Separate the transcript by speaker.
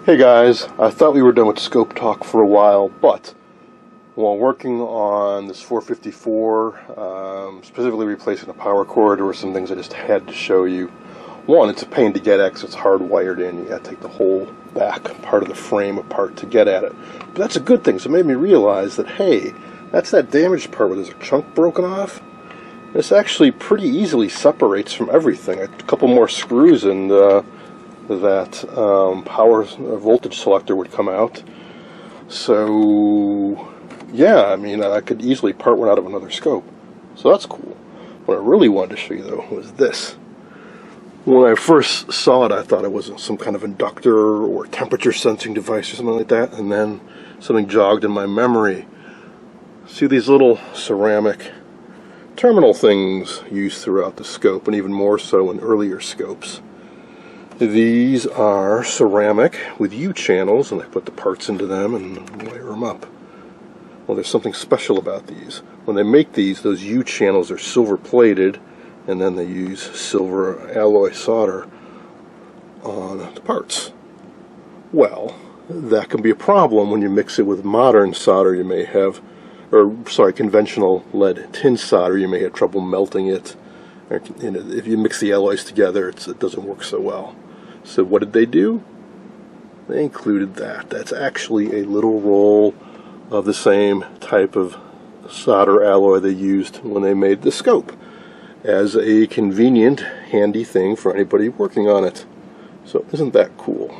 Speaker 1: Hey guys, I thought we were done with scope talk for a while, but while working on this 454, specifically replacing a power cord, there were some things I just had to show you. One, it's a pain to get at because it's hardwired in. You got to take the whole back part of the frame apart to get at it. But that's a good thing, so it made me realize that, hey, that's that damaged part where there's a chunk broken off. This actually pretty easily separates from everything. A couple more screws and that power voltage selector would come out. So yeah, I mean, I could easily part one out of another scope, so that's cool. What I really wanted to show you though was this. When I first saw it, I thought it was some kind of inductor or temperature sensing device or something like that, and then something jogged in my memory. See these little ceramic terminal things used throughout the scope, and even more so in earlier scopes. These are ceramic with U-channels, and I put the parts into them and wire them up. Well, there's something special about these. When they make these, those U-channels are silver plated, and then they use silver alloy solder on the parts. Well, that can be a problem when you mix it with modern solder. You may have, conventional lead tin solder, you may have trouble melting it. Or, if you mix the alloys together, it doesn't work so well. So what did they do? They included that. That's actually a little roll of the same type of solder alloy they used when they made the scope, as a convenient, handy thing for anybody working on it. So isn't that cool?